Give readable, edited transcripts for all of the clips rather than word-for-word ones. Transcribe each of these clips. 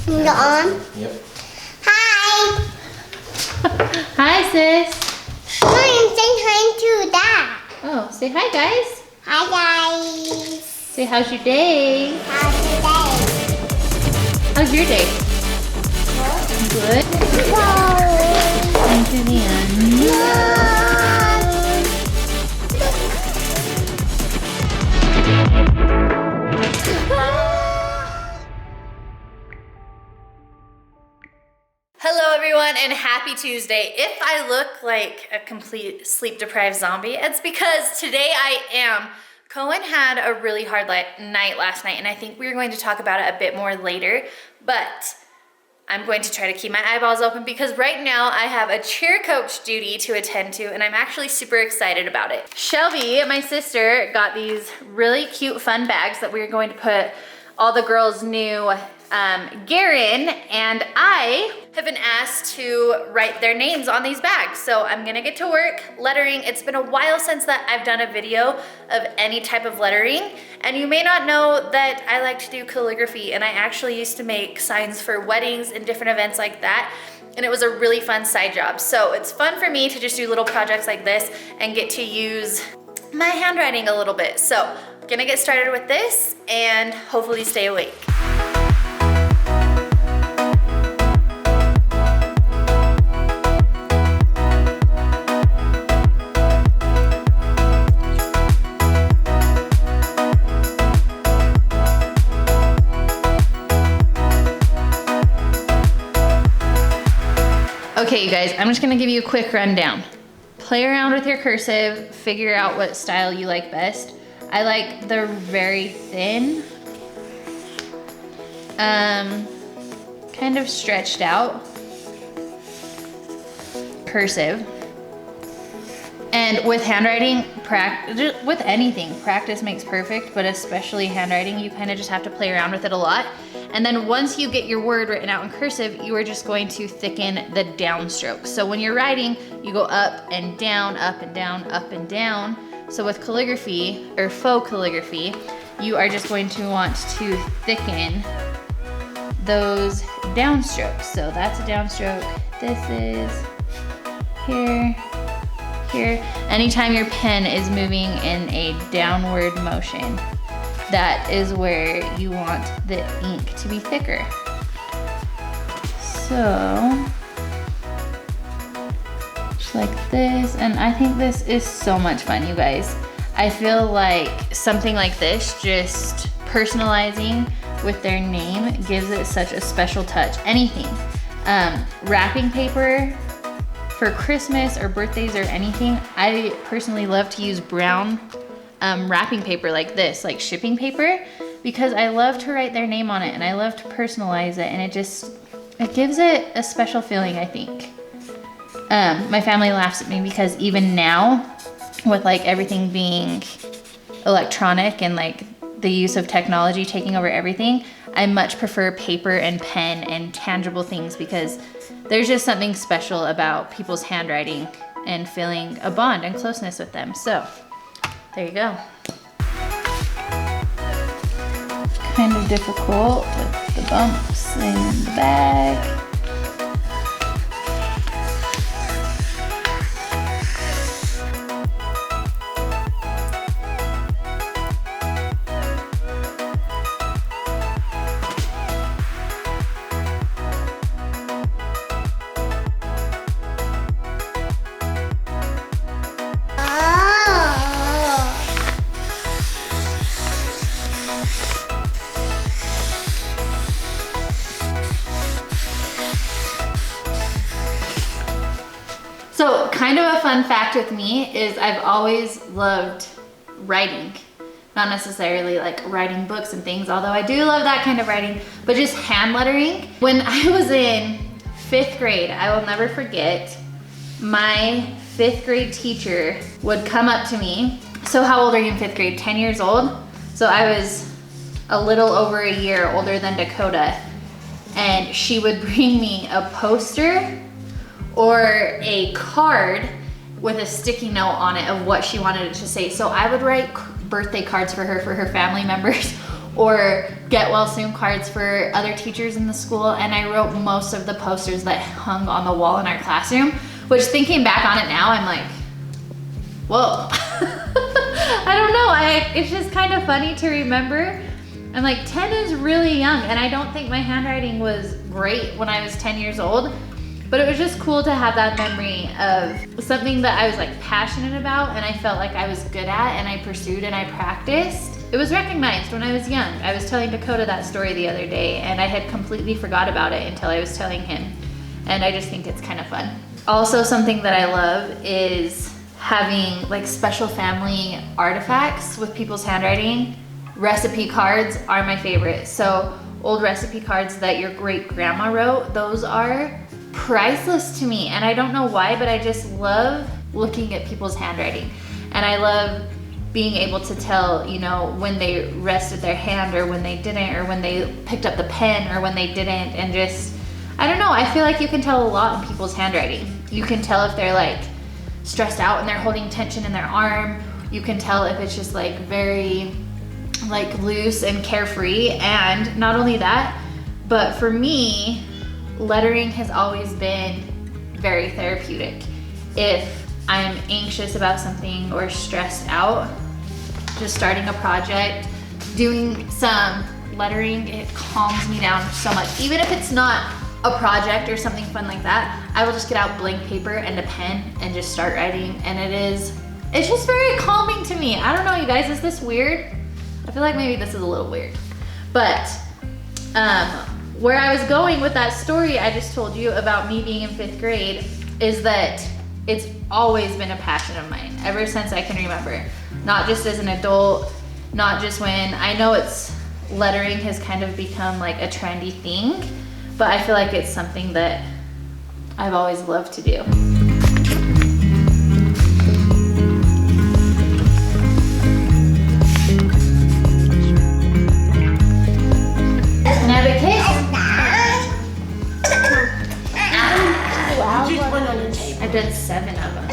Turn it on? Yep. Hi! Hi, sis. Mom, say hi to Dad. Oh, say hi, guys. Hi, guys. Say, how's your day? How's your day? How's your day? Good. Whoa. Into the end. Hello everyone and happy Tuesday. If I look like a complete sleep deprived zombie, it's because today I am. Cohen had a really hard night last night and I think we're going to talk about it a bit more later, but I'm going to try to keep my eyeballs open because right now I have a cheer coach duty to attend to and I'm actually super excited about it. Shelby, my sister, got these really cute fun bags that we're going to put all the girls' new gear in, and I have been asked to write their names on these bags. So I'm gonna get to work lettering. It's been a while since that I've done a video of any type of lettering, and you may not know that I like to do calligraphy, and I actually used to make signs for weddings and different events like that, and it was a really fun side job. So it's fun for me to just do little projects like this and get to use my handwriting a little bit. So I'm gonna get started with this and hopefully stay awake. Okay, you guys, I'm just gonna give you a quick rundown. Play around with your cursive, figure out what style you like best. I like the very thin, kind of stretched out cursive. And with handwriting, with anything, practice makes perfect, but especially handwriting, you kind of just have to play around with it a lot. And then once you get your word written out in cursive, you are just going to thicken the downstroke. So when you're writing, you go up and down, up and down, up and down. So with calligraphy, or faux calligraphy, you are just going to want to thicken those downstrokes. So that's a downstroke. This is here, here. Anytime your pen is moving in a downward motion, that is where you want the ink to be thicker. So, just like this, and I think this is so much fun, you guys. I feel like something like this, just personalizing with their name, gives it such a special touch. Anything. Wrapping paper for Christmas or birthdays or anything, I personally love to use brown wrapping paper like this, like shipping paper, because I love to write their name on it and I love to personalize it, and it gives it a special feeling, I think. My family laughs at me because even now, with like everything being electronic and like the use of technology taking over everything, I much prefer paper and pen and tangible things because there's just something special about people's handwriting and feeling a bond and closeness with them. So there you go. Kind of difficult with the bumps in the bag. So kind of a fun fact with me is I've always loved writing. Not necessarily like writing books and things, although I do love that kind of writing, but just hand lettering. When I was in 5th grade, I will never forget, my 5th grade teacher would come up to me. So how old are you in 5th grade? 10 years old? So I was a little over a year older than Dakota, and she would bring me a poster or a card with a sticky note on it of what she wanted it to say. So I would write birthday cards for her family members or get well soon cards for other teachers in the school, and I wrote most of the posters that hung on the wall in our classroom, which thinking back on it now, I'm like, whoa. I don't know, it's just kind of funny to remember. I'm like, 10 is really young, and I don't think my handwriting was great when I was 10 years old, but it was just cool to have that memory of something that I was like passionate about and I felt like I was good at and I pursued and I practiced. It was recognized when I was young. I was telling Dakota that story the other day and I had completely forgot about it until I was telling him. And I just think it's kind of fun. Also, something that I love is having like special family artifacts with people's handwriting. Recipe cards are my favorite. So old recipe cards that your great grandma wrote, those are priceless to me. And I don't know why, but I just love looking at people's handwriting. And I love being able to tell, you know, when they rested their hand or when they didn't, or when they picked up the pen or when they didn't. And just, I don't know, I feel like you can tell a lot in people's handwriting. You can tell if they're like stressed out and they're holding tension in their arm. You can tell if it's just like very like loose and carefree. And not only that, but for me, lettering has always been very therapeutic. If I'm anxious about something or stressed out, just starting a project, doing some lettering, it calms me down so much. Even if it's not a project or something fun like that, I will just get out blank paper and a pen and just start writing, and it's just very calming to me. I don't know, you guys, is this weird? I feel like maybe this is a little weird. But where I was going with that story I just told you about me being in 5th grade is that it's always been a passion of mine ever since I can remember. Not just as an adult, not just when, I know lettering has kind of become like a trendy thing, but I feel like it's something that I've always loved to do. Can I have a kiss? I did 7 of them.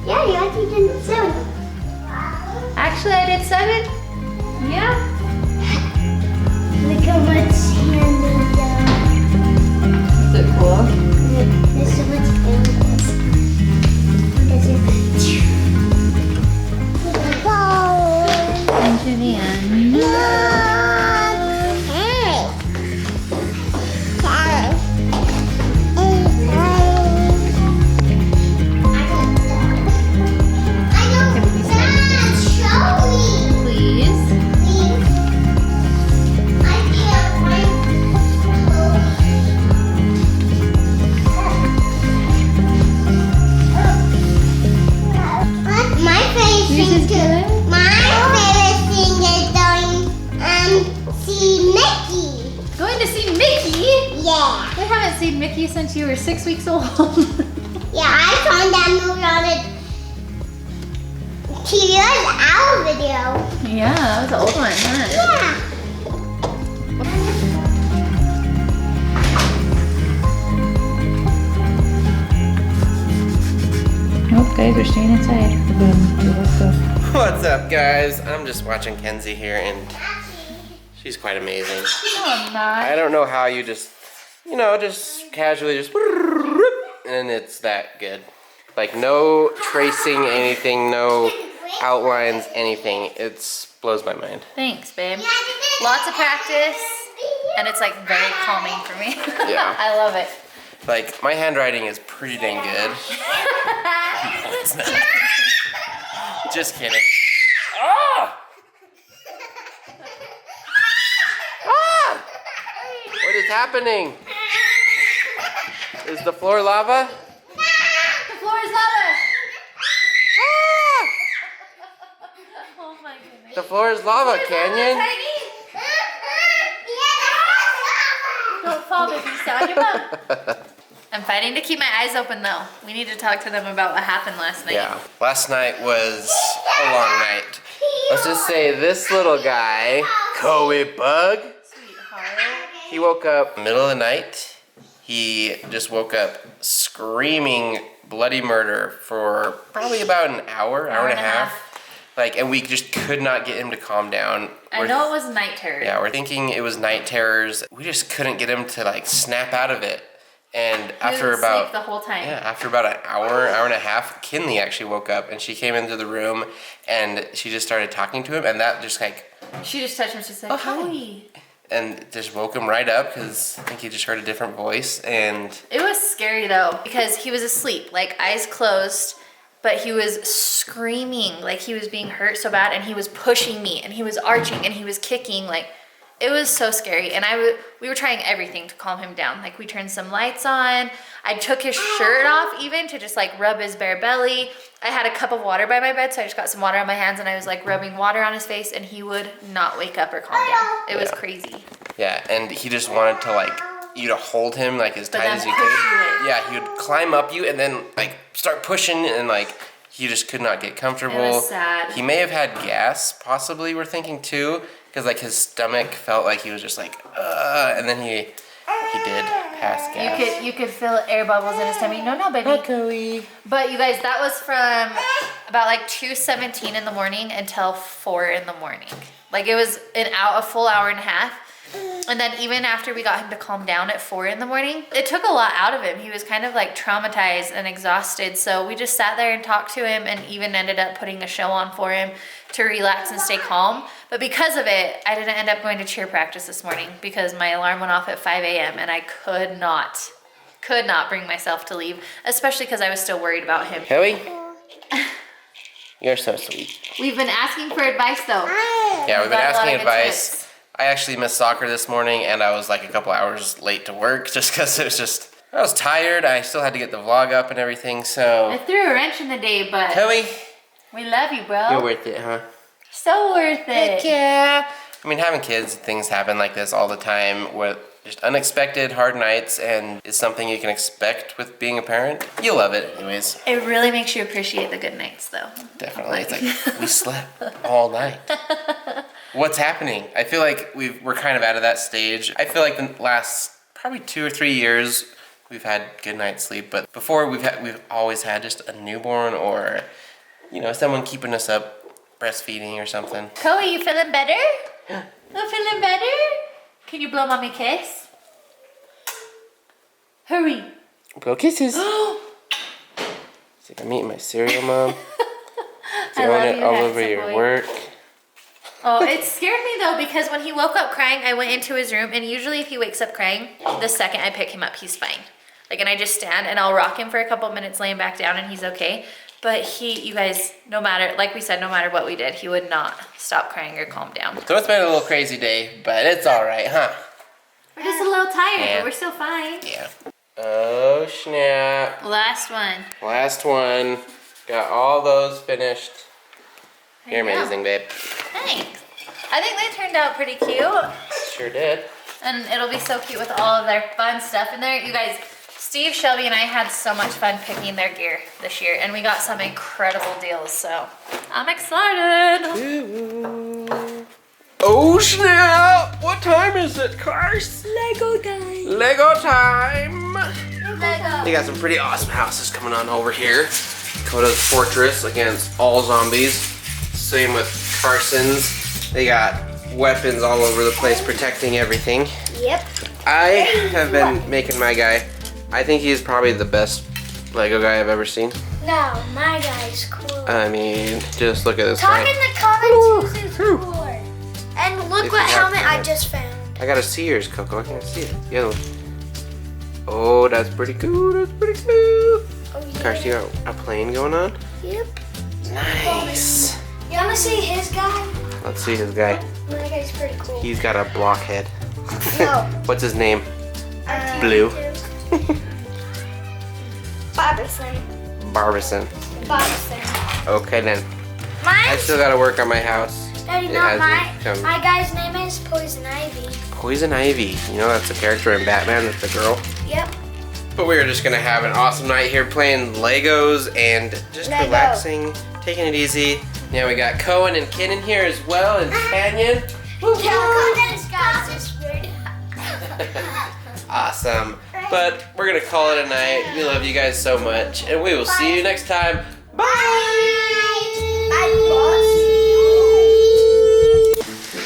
Yeah, you actually did 7. Actually, I did 7? Yeah. Look how much hand is done. Is it cool? There's so much angles. Into the end. Seen Mickey since you were 6 weeks old. Yeah, I found that movie on a TV Owl video. Yeah, that was an old one, huh? Yeah. Nope, guys, we're staying inside. What's up, guys? I'm just watching Kenzie here, and she's quite amazing. No, I'm not. I don't know how you just casually and it's that good. Like no tracing anything, no outlines, anything. It blows my mind. Thanks, babe. Lots of practice, and it's like very calming for me. Yeah. I love it. Like my handwriting is pretty dang good. No, it's not. Just kidding. Oh! Ah! What is happening? Is the floor lava? The floor is lava! Ah! Oh my goodness. The floor is lava, Canyon. Don't fall, baby. Stay on your butt. I'm fighting to keep my eyes open though. We need to talk to them about what happened last night. Yeah, last night was a long night. Let's just say this little guy, Koei Bug, Sweetheart. he woke up middle of the night. He just woke up screaming bloody murder for probably about an hour and a half. Like, and we just could not get him to calm down. I know it was night terrors. Yeah, we're thinking it was night terrors. We just couldn't get him to like snap out of it. And after about the whole time. Yeah, after about an hour and a half, Kenzie actually woke up and she came into the room and she just started talking to him, and that just like she just touched him. She said, "Oh, hi." And just woke him right up because I think he just heard a different voice. And it was scary though because he was asleep, like eyes closed, but he was screaming like he was being hurt so bad, and he was pushing me, and he was arching, and he was kicking. Like, it was so scary. And we were trying everything to calm him down. Like, we turned some lights on. I took his shirt off even to just like rub his bare belly. I had a cup of water by my bed, so I just got some water on my hands and I was like rubbing water on his face, and he would not wake up or calm down. It was crazy. Yeah, and he just wanted to like you to hold him like as tight as you push could. you. Yeah, he would climb up you and then like start pushing, and like he just could not get comfortable. It was sad. He may have had gas, possibly, we're thinking too, because like his stomach felt like he was just like, and then he did pass gas. You could feel air bubbles in his tummy. No, baby. Okay. But you guys, that was from about like 2:17 in the morning until 4 in the morning. Like, it was a full hour and a half. And then even after we got him to calm down at 4 in the morning, it took a lot out of him. He was kind of like traumatized and exhausted. So we just sat there and talked to him, and even ended up putting a show on for him to relax and stay calm. But because of it, I didn't end up going to cheer practice this morning because my alarm went off at 5 a.m. and I could not bring myself to leave, especially because I was still worried about him. Kelly, you're so sweet. We've been asking for advice though. Yeah, we've been Got a lot asking of good advice. tips. I actually missed soccer this morning, and I was like a couple hours late to work just because I was tired. I still had to get the vlog up and everything, I so. threw a wrench in the day, but Kelly, we love you, bro. you're worth it, huh? So worth it. Heck yeah. I mean, having kids, things happen like this all the time with just unexpected hard nights, and it's something you can expect with being a parent. You love it anyways. It really makes you appreciate the good nights though. Definitely. It's like, we slept all night. What's happening? I feel like we're kind of out of that stage. I feel like the last probably 2 or 3 years we've had good night's sleep, but before we've always had just a newborn or, you know, someone keeping us up breastfeeding or something. Chloe, you feeling better? You feeling better? Can you blow mommy a kiss? Hurry. Blow kisses. It's like I'm eating my cereal, Mom. Throwing it all over your work. Oh, it scared me though, because when he woke up crying, I went into his room, and usually if he wakes up crying, the second I pick him up, he's fine. Like, and I just stand and I'll rock him for a couple minutes, lay him back down, and he's okay. But you guys, no matter, like we said, no matter what we did, he would not stop crying or calm down. So it's been a little crazy day, but it's all right, huh? We're just a little tired, Yeah. but we're still fine. Yeah. Oh, snap. Last one. Last one. Got all those finished. You're There you go. amazing, babe. Thanks. I think they turned out pretty cute. Sure did. And it'll be so cute with all of their fun stuff in there. You guys, Steve, Shelby, and I had so much fun picking their gear this year, and we got some incredible deals, so I'm excited. Oh, snap! What time is it, Cars? Lego time. Lego time! Lego. They got some pretty awesome houses coming on over here. Coda's fortress against all zombies. Same with Carson's. They got weapons all over the place protecting everything. Yep. I have been making my guy. I think he's probably the best Lego guy I've ever seen. No, my guy's cool. I mean, just look at this Talk guy. in the comments who's his cooler. And look If what you have helmet I to. just found. I gotta see yours, Coco. I can't see it. The other one. Oh, that's pretty cool. That's pretty cool. Oh, yeah. Gosh, you got a plane going on? Yep. Nice. You wanna see his guy? Let's see his guy. My guy's pretty cool. He's got a blockhead. No. What's his name? Blue. Barbison. Barbison. Barbison. Okay then. I Mine? still gotta work on my house. Daddy, It not hasn't come. my guy's name is Poison Ivy. Poison Ivy. You know that's a character in Batman. That's the girl. Yep. But we are just gonna have an awesome night here playing Legos and just Lego. relaxing, taking it easy. Yeah, we got Cohen and Ken in here as well, and Canyon. Awesome. But we're gonna call it a night. We love you guys so much, and we will see you next time. Bye. Bye, boss.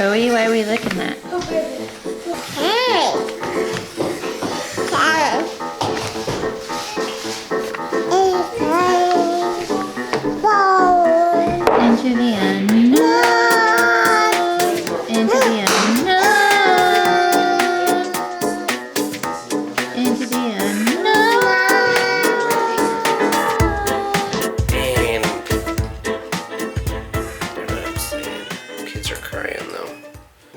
Chloe, why are we looking at? Into the unknown. Into the unknown. Into the unknown. And they're not upset. Kids are crying though.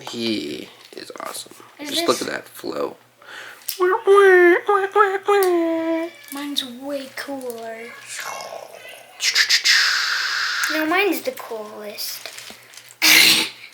He is awesome. Just look at that flow. Mine's way cooler. No, mine's the coolest.